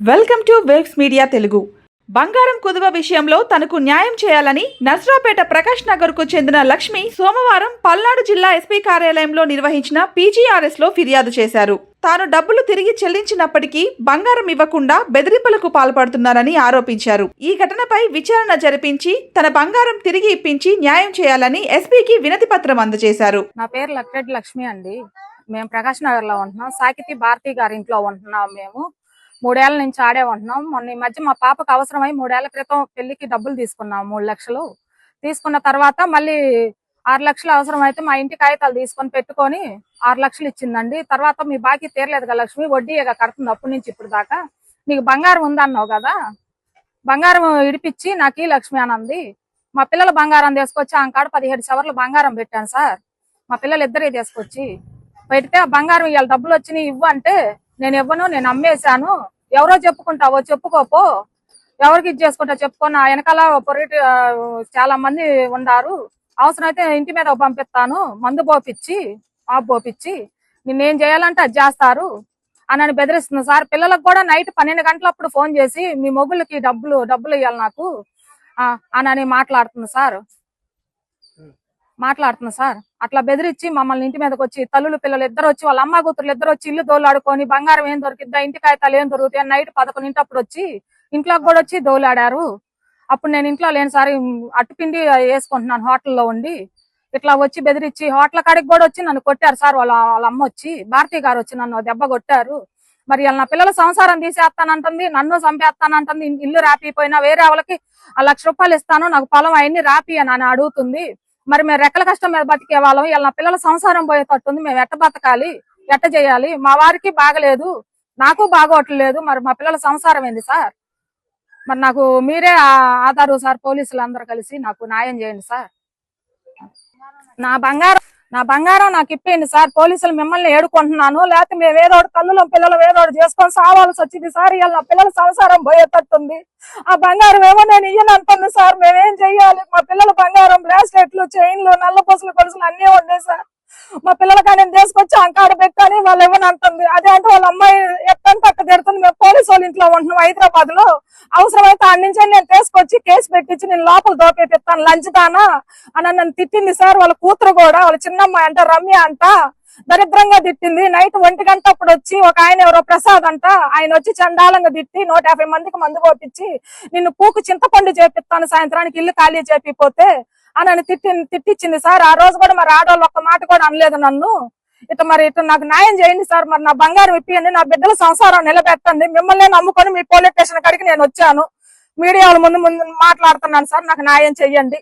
Welcome to webs media Telugu. బంగారం కుదువ విషయంలో తనకు న్యాయం చేయాలని నర్సరావుపేట ప్రకాష్ నగర్ కు చెందిన లక్ష్మి సోమవారం పల్నాడు జిల్లా ఎస్పీ కార్యాలయంలో నిర్వహించిన పీజీఆర్ఎస్ లో ఫిర్యాదు చేశారు. తాను డబ్బులు తిరిగి చెల్లించినప్పటికీ బంగారం ఇవ్వకుండా బెదిరింపులకు పాల్పడుతున్నారని ఆరోపించారు. ఈ ఘటనపై విచారణ జరిపించి తన బంగారం తిరిగి ఇప్పించి న్యాయం చేయాలని ఎస్పీకి వినతి పత్రం అందజేశారు. నా పేరు లక్రెడ్డి లక్ష్మి అండి. మేము ప్రకాష్ నగర్ లో ఉంటున్నాం. సాకితి భారతి గారి ఇంట్లో ఉంటున్నాం. మేము 3 ఏళ్ల నుంచి ఆడే ఉంటున్నాం. మొన్న ఈ మధ్య మా పాపకు అవసరమై 3 ఏళ్ల క్రితం పెళ్లికి డబ్బులు తీసుకున్నాం. 3 లక్షలు తీసుకున్న తర్వాత మళ్ళీ 6 లక్షలు అవసరం అయితే మా ఇంటి కాగితాలు తీసుకొని పెట్టుకొని 6 లక్షలు ఇచ్చిందండి. తర్వాత మీ బాకీ తీరలేదు కదా లక్ష్మి, వడ్డీగా కడుతుంది అప్పటి నుంచి ఇప్పుడు దాకా. నీకు బంగారం ఉందన్నావు కదా, బంగారం ఇడిపించి నాకు ఈ లక్ష్మి అనంది. మా పిల్లల బంగారం తీసుకొచ్చి ఆంకాడ 17 సవర్లు బంగారం పెట్టాను సార్. మా పిల్లలు ఇద్దరే తీసుకొచ్చి పెడితే ఆ బంగారం ఇవాళ డబ్బులు వచ్చినాయి ఇవ్వు అంటే నేను ఇవ్వను, నేను అమ్మేశాను, ఎవరో చెప్పుకుంటావో చెప్పుకోపో, ఎవరికి ఇది చేసుకుంటా చెప్పుకో, నా వెనకాల పొరిటి చాలా మంది ఉన్నారు, అవసరమైతే ఇంటి మీద పంపిస్తాను, మందు పోపిచ్చి ఆపు పోపిచ్చి నిన్నేం చేయాలంటే అది చేస్తారు అని బెదిరిస్తుంది సార్. పిల్లలకు కూడా నైట్ 12 గంటలప్పుడు ఫోన్ చేసి మీ మొగుళ్ళకి డబ్బులు ఇవ్వాలి నాకు అని మాట్లాడుతుంది సార్. అట్లా బెదిరించి మమ్మల్ని ఇంటి మీదకి వచ్చి తల్లులు పిల్లలు ఇద్దరు వచ్చి వాళ్ళ అమ్మ కూతురు ఇద్దరు వచ్చి ఇల్లు దోలాడుకొని బంగారం ఏం దొరికిద్దా, ఇంటి కాగితాలు ఏం దొరుకుతాయి నైట్ 11 అప్పుడు వచ్చి ఇంట్లోకి కూడా వచ్చి దోలాడారు. అప్పుడు నేను ఇంట్లో లేని సార్ అట్టుపిండి వేసుకుంటున్నాను హోటల్లో ఉండి. ఇట్లా వచ్చి బెదిరించి హోటల్ కాడికి కూడా వచ్చి నన్ను కొట్టారు సార్. వాళ్ళ అమ్మ వచ్చి భారతి గారు వచ్చి నన్ను దెబ్బ కొట్టారు. మరి నా పిల్లల సంసారం తీసేస్తానంటుంది, నన్ను చంపేస్తానంటుంది. ఇల్లు రాపిపోయినా వేరే వాళ్ళకి 1 లక్ష రూపాయలు ఇస్తాను, నాకు పొలం అవన్నీ రాపి అని అడుగుతుంది. మరి మేము రెక్కల కష్టం మీద బతికే వాళ్ళం, ఇలా నా పిల్లల సంసారం పోయేటట్టుంది, మేము ఎట్ట బతకాలి, ఎట్ట చేయాలి, మా వారికి బాగలేదు, నాకు బాగోట్లేదు, మరి మా పిల్లల సంసారం ఏంది సార్? మరి నాకు మీరే ఆధారు సార్, పోలీసులు అందరూ కలిసి నాకు న్యాయం చేయండి సార్. నా బంగారం నాకు ఇప్పేయండి సార్. పోలీసులు మిమ్మల్ని ఏడుకుంటున్నాను, లేకపోతే మేము ఏదోటి తల్లులో పిల్లలు ఏదోటి చేసుకొని సావాల్సి వచ్చింది సార్. ఇలా నా పిల్లల సంసారం పోయేటట్టుంది. ఆ బంగారం ఏమో నేను ఇయ్యను అంటుంది సార్. మేమేం చెయ్యాలి? మా పిల్లల బంగారం బ్రాస్లెట్లు, చైన్లు, నల్ల పొసులు కొలుసులు అన్నీ ఉన్నాయి సార్. మా పిల్లలకి నేను తీసుకొచ్చి అంకాడ పెట్టాని వాళ్ళు ఏమని అంటుంది. అదే అంటే వాళ్ళ అమ్మాయి ఎట్టంటే అక్క తిడుతుంది. మేము పోలీసు వాళ్ళ ఇంట్లో ఉంటున్నాం హైదరాబాద్ లో. అవసరమైతే అన్ని నుంచి నేను తీసుకొచ్చి కేసు పెట్టించి నేను లోపల దోపేపిస్తాను లంచుతానా అని నన్ను తిట్టింది సార్. వాళ్ళ కూతురు కూడా, వాళ్ళ చిన్నమ్మాయి అంట రమ్య అంట, దరిద్రంగా తిట్టింది. నైట్ 1 గంట అప్పుడు వచ్చి ఒక ఆయన ఎవరో ప్రసాద్ అంట, ఆయన వచ్చి చండాలంగా తిట్టి 150 మందికి మందు పోపించి నిన్ను పూకు చింతపండు చేపిస్తాను సాయంత్రానికి ఇల్లు ఖాళీ చేపిపోతే అని తిట్టించింది సార్. ఆ రోజు కూడా మరి ఆడవాళ్ళు ఒక్క మాట కూడా అనలేదు నన్ను. ఇట్లా నాకు న్యాయం చేయండి సార్. మరి నా బంగారం ఇప్పియండి, నా బిడ్డల సంసారం నిలబెట్టండి. మిమ్మల్ని నమ్ముకొని మీ పోలీస్ స్టేషన్ కాడికి నేను వచ్చాను. మీడియా వాళ్ళ ముందు మాట్లాడుతున్నాను సార్. నాకు న్యాయం చెయ్యండి.